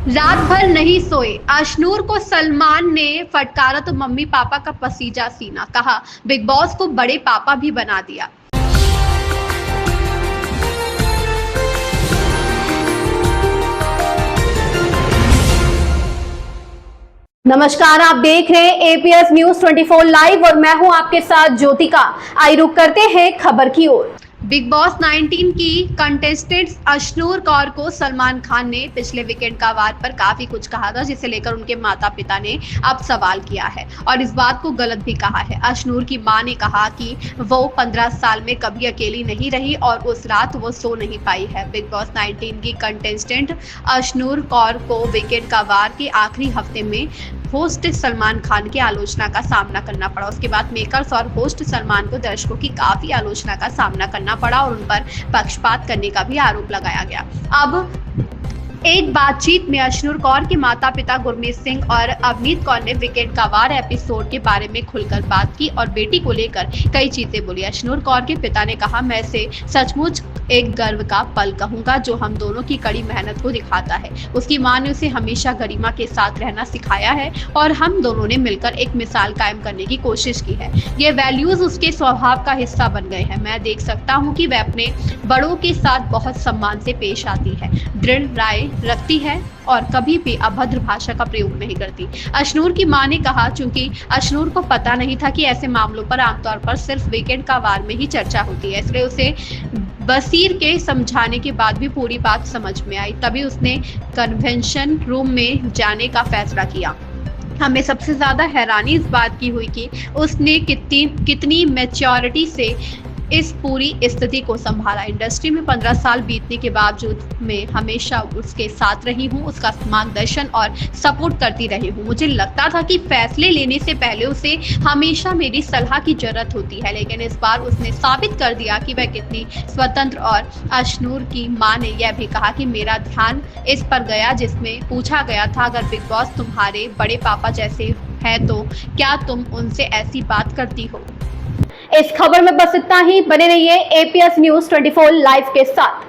रात भर नहीं सोए, अशनूर को सलमान ने फटकारा तो मम्मी पापा का पसीजा सीना, कहा बिग बॉस को बड़े पापा भी बना दिया। नमस्कार, आप देख रहे हैं एपीएस न्यूज 24 लाइव और मैं हूं आपके साथ ज्योतिका। आइए रुक करते हैं खबर की ओर। बिग बॉस 19 की कंटेस्टेंट अशनूर कौर को सलमान खान ने पिछले वीकेंड का वार पर काफी कुछ कहा था, जिसे लेकर उनके माता पिता ने अब सवाल किया है और इस बात को गलत भी कहा है। अशनूर की मां ने कहा कि वो 15 साल में कभी अकेली नहीं रही और उस रात वो सो नहीं पाई है। बिग बॉस 19 की कंटेस्टेंट अशनूर कौर को वीकेंड का वार के आखिरी हफ्ते में होस्ट सलमान खान की आलोचना का सामना करना पड़ा। उसके बाद मेकर्स और होस्ट सलमान को दर्शकों की काफी आलोचना का सामना करना पड़ा और उन पर पक्षपात करने का भी आरोप लगाया गया। अब एक बातचीत में अशनूर कौर के माता पिता गुरमीत सिंह और अवनीत कौर ने वीकेंड का वार एपिसोड के बारे में खुलकर बात की और बेटी को लेकर कई चीजें बोली। अशनूर कौर के पिता ने कहा, मैं इसे सचमुच एक गर्व का पल कहूंगा जो हम दोनों की कड़ी मेहनत को दिखाता है। उसकी मां ने उसे हमेशा गरिमा के साथ रहना सिखाया है और हम दोनों ने मिलकर एक मिसाल कायम करने की कोशिश की है। ये वैल्यूज उसके स्वभाव का हिस्सा बन गए हैं। मैं देख सकता हूँ कि वह अपने बड़ों के साथ बहुत सम्मान से पेश आती है, दृढ़ राय रखती है और कभी भी अभद्र भाषा का प्रयोग नहीं करती। अशनूर की मां ने कहा, चूंकि अशनूर को पता नहीं था कि ऐसे मामलों पर आमतौर पर सिर्फ वीकेंड का वार में ही चर्चा होती है, इसलिए उसे बसीर के समझाने के बाद भी पूरी बात समझ में आई। तभी उसने कन्वेंशन रूम में जाने का फैसला किया। हमें सबसे ज्यादा हैरानी इस बात की हुई कि उसने कितनी मैच्योरिटी से इस पूरी स्थिति को संभाला। इंडस्ट्री में 15 साल बीतने के बावजूद मैं हमेशा उसके साथ रही हूँ, उसका मार्गदर्शन और सपोर्ट करती रही हूँ। मुझे लगता था कि फैसले लेने से पहले उसे हमेशा मेरी सलाह की जरूरत होती है, लेकिन इस बार उसने साबित कर दिया कि वह कितनी स्वतंत्र। और अशनूर की मां ने यह भी कहा कि मेरा ध्यान इस पर गया जिसमें पूछा गया था, अगर बिग बॉस तुम्हारे बड़े पापा जैसे है तो क्या तुम उनसे ऐसी बात करती हो। इस खबर में बस इतना ही। बने रहिए एपीएस न्यूज 24 लाइव के साथ।